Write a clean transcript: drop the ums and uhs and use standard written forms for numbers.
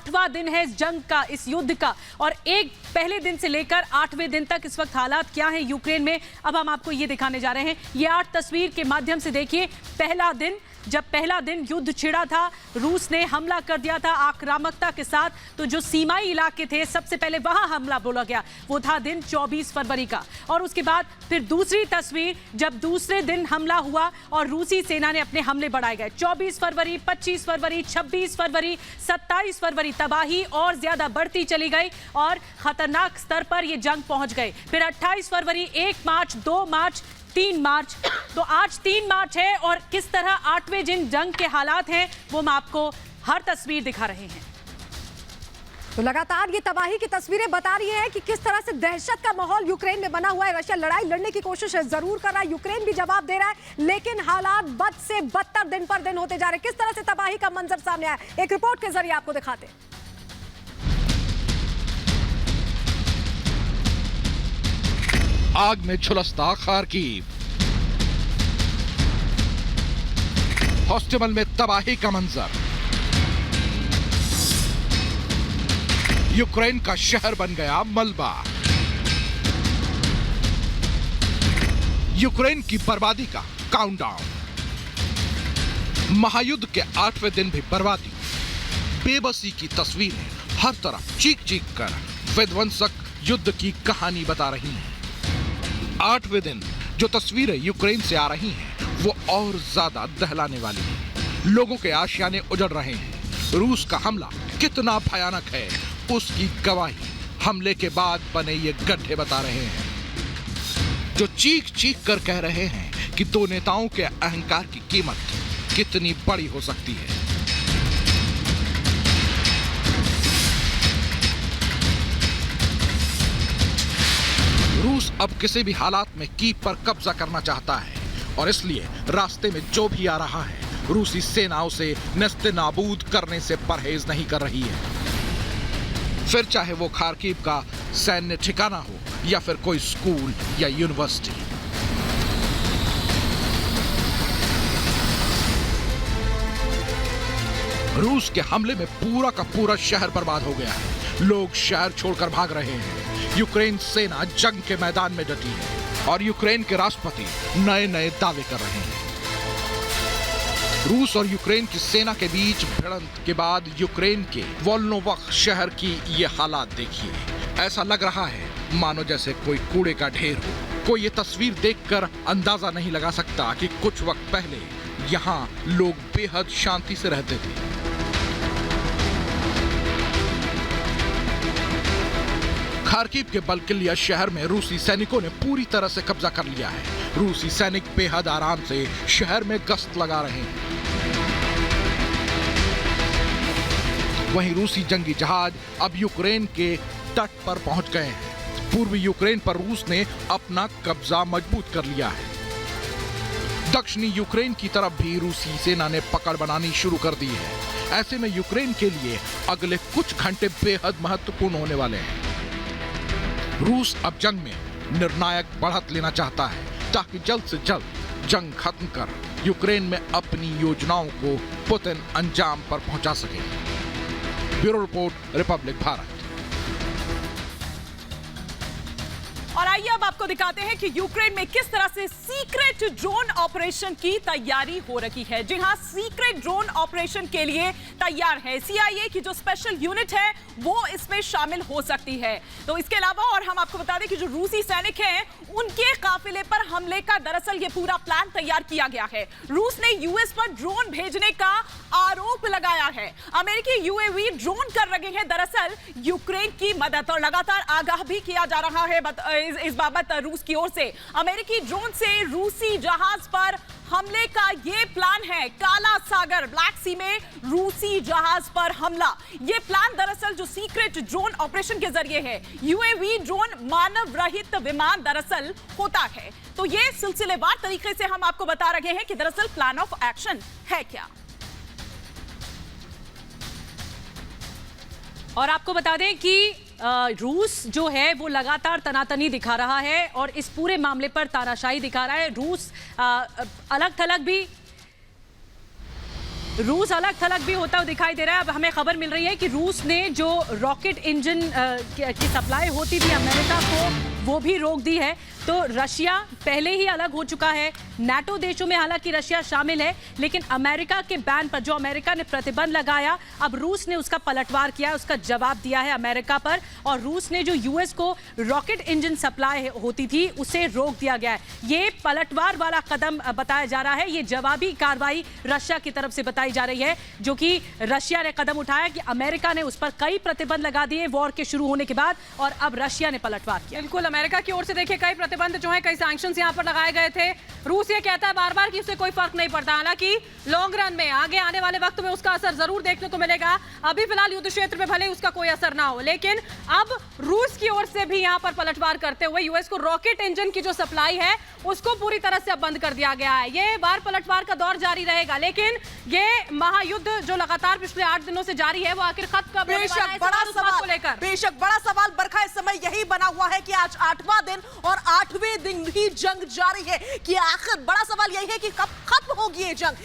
8वां दिन है इस जंग का, इस युद्ध का, और एक पहले दिन से लेकर 8वें दिन तक इस वक्त हालात क्या हैं यूक्रेन में, अब हम आपको ये दिखाने जा रहे हैं। ये 8 तस्वीर के माध्यम से देखिए। पहला दिन, जब पहला दिन युद्ध छिड़ा था, रूस ने हमला कर दिया था आक्रामकता के साथ, तो जो सीमाई इलाके थे सबसे पहले वहां हमला बोला गया, वो था दिन 24 फरवरी का। और उसके बाद फिर दूसरी तस्वीर, जब दूसरे दिन हमला हुआ और रूसी सेना ने अपने हमले बढ़ाए गए, 24 फरवरी, 25 फरवरी, 26 फरवरी, 27 फरवरी, तबाही और ज्यादा बढ़ती चली गई और खतरनाक स्तर पर यह जंग पहुंच गए। फिर 28 फरवरी, 1 मार्च, 2 मार्च, 3 मार्च। तो आज 3 मार्च है और किस तरह 8वें दिन जंग के हालात हैं वो हम आपको हर तस्वीर दिखा रहे हैं। तो लगातार ये तबाही की तस्वीरें बता रही हैं कि किस तरह से दहशत का माहौल यूक्रेन में बना हुआ है। रशिया लड़ाई लड़ने की कोशिश जरूर कर रहा है, यूक्रेन भी जवाब दे रहा है, लेकिन हालात बद से बदतर दिन पर दिन होते जा रहे हैं। किस तरह से तबाही का मंजर सामने आया, एक रिपोर्ट के जरिए आपको दिखाते हैं। आग में झुलसता खार्किव, हॉस्टिमल में तबाही का मंजर, यूक्रेन का शहर बन गया मलबा। यूक्रेन की बर्बादी का काउंटडाउन, महायुद्ध के 8वें दिन भी बर्बादी, बेबसी की तस्वीरें हर तरफ चीख चीख कर विध्वंसक युद्ध की कहानी बता रही हैं। 8वें दिन जो तस्वीरें यूक्रेन से आ रही हैं वो और ज्यादा दहलाने वाली हैं। लोगों के आशियाने उजड़ रहे हैं। रूस का हमला कितना भयानक है उसकी गवाही हमले के बाद बने ये गड्ढे बता रहे हैं, जो चीख चीख कर कह रहे हैं कि दो नेताओं के अहंकार की कीमत कितनी बड़ी हो सकती है। रूस अब किसी भी हालात में कीव पर कब्जा करना चाहता है और इसलिए रास्ते में जो भी आ रहा है रूसी सेना उसे नेस्तनाबूद करने से परहेज नहीं कर रही है। फिर चाहे वो खार्किव का सैन्य ठिकाना हो या फिर कोई स्कूल या यूनिवर्सिटी। रूस के हमले में पूरा का पूरा शहर बर्बाद हो गया है। लोग शहर छोड़कर भाग रहे हैं। यूक्रेन सेना जंग के मैदान में डटी है और यूक्रेन के राष्ट्रपति नए नए दावे कर रहे हैं। रूस और यूक्रेन की सेना के बीच भिड़ंत के बाद यूक्रेन के वोल्नोवख शहर की ये हालात देखिए। ऐसा लग रहा है मानो जैसे कोई कूड़े का ढेर हो। कोई ये तस्वीर देखकर अंदाजा नहीं लगा सकता कि कुछ वक्त पहले यहाँ लोग बेहद शांति से रहते थे। खार्किव के बल्किलिया शहर में रूसी सैनिकों ने पूरी तरह से कब्जा कर लिया है। रूसी सैनिक बेहद आराम से शहर में गश्त लगा रहे हैं। वहीं रूसी जंगी जहाज अब यूक्रेन के तट पर पहुंच गए हैं। पूर्वी यूक्रेन पर रूस ने अपना कब्जा मजबूत कर लिया है। दक्षिणी यूक्रेन की तरफ भी रूसी सेना ने पकड़ बनानी शुरू कर दी है। ऐसे में यूक्रेन के लिए अगले कुछ घंटे बेहद महत्वपूर्ण होने वाले हैं। रूस अब जंग में निर्णायक बढ़त लेना चाहता है ताकि जल्द से जल्द जंग खत्म कर यूक्रेन में अपनी योजनाओं को पुतिन अंजाम पर पहुंचा सके। Bureau report, Republic Bharat. और आइए अब आपको दिखाते हैं कि यूक्रेन में किस तरह से सीक्रेट ड्रोन ऑपरेशन की तैयारी हो रही है। जी हां, सीक्रेट ड्रोन ऑपरेशन के लिए तैयार है। CIA की जो स्पेशल यूनिट है वो इसमें शामिल हो सकती है। तो इसके अलावा और हम आपको बता दें कि जो रूसी सैनिक हैं उनके काफिले पर हमले का दरअसल ये पूरा प्लान तैयार किया गया है। रूस ने यूएस पर ड्रोन भेजने का आरोप लगाया है। अमेरिकी UAV ड्रोन कर रहे हैं दरअसल यूक्रेन की मदद, और लगातार आगाह भी किया जा रहा है इस बाबत रूस की ओर से। अमेरिकी ड्रोन से रूसी जहाज पर हमले का ये प्लान है। काला सागर, ब्लैक सी में रूसी जहाज पर हमला, ये प्लान दरअसल जो सीक्रेट ड्रोन ऑपरेशन के जरिए है। UAV ड्रोन मानव रहित विमान दरअसल होता है। तो ये सिलसिलेवार तरीके से हम आपको बता रहे हैं कि दरअसल प्लान ऑफ एक्शन है क्या। और आपको बता दें कि रूस जो है वो लगातार तनातनी दिखा रहा है और इस पूरे मामले पर तानाशाही दिखा रहा है। रूस अलग थलग भी रूस अलग थलग भी होता हुआ दिखाई दे रहा है। अब हमें खबर मिल रही है कि रूस ने जो रॉकेट इंजन की सप्लाई होती थी अमेरिका को, वो भी रोक दी है। तो रशिया पहले ही अलग हो चुका है। नाटो देशों में हालांकि रशिया शामिल है, लेकिन अमेरिका के बैन पर जो अमेरिका ने प्रतिबंध लगाया, अब रूस ने उसका पलटवार किया है, उसका जवाब दिया है अमेरिका पर। और रूस ने जो यूएस को रॉकेट इंजन सप्लाई होती थी उसे रोक दिया गया है। ये पलटवार वाला कदम बताया जा रहा है। ये जवाबी कार्रवाई रशिया की तरफ से बताई जा रही है, जो कि रशिया ने कदम उठाया कि अमेरिका ने उस पर कई प्रतिबंध लगा दिए वॉर के शुरू होने के बाद, और अब रशिया ने पलटवार किया। बिल्कुल, अमेरिका की ओर से देखिए कई प्रतिबंध जो है, कई सैंक्शंस यहां पर लगाए गए थे। रूस ये कहता है बार बार कि उससे कोई फर्क नहीं पड़ता, हालांकि लॉन्ग रन में आगे आने वाले वक्त में उसका असर जरूर देखने को मिलेगा। अभी फिलहाल युद्ध क्षेत्र में भले उसका कोई असर ना हो, लेकिन अब रूस की ओर से भी यहां पर पलटवार करते हुए यूएस को रॉकेट इंजन की जो सप्लाई है उसको पूरी तरह से अब बंद कर दिया गया है। ये बार पलटवार का दौर जारी रहेगा, लेकिन ये महायुद्ध जो लगातार पिछले 8 दिनों से जारी है वो आखिर खत्म कब होने वाला है, बड़ा इस बात को सवाल, लेकर बेशक बड़ा सवाल बरखा इस समय यही बना हुआ है कि आज 8वां दिन और 8वें दिन भी जंग जारी है कि आखिर बड़ा सवाल यही है कि कब खत्म होगी ये जंग।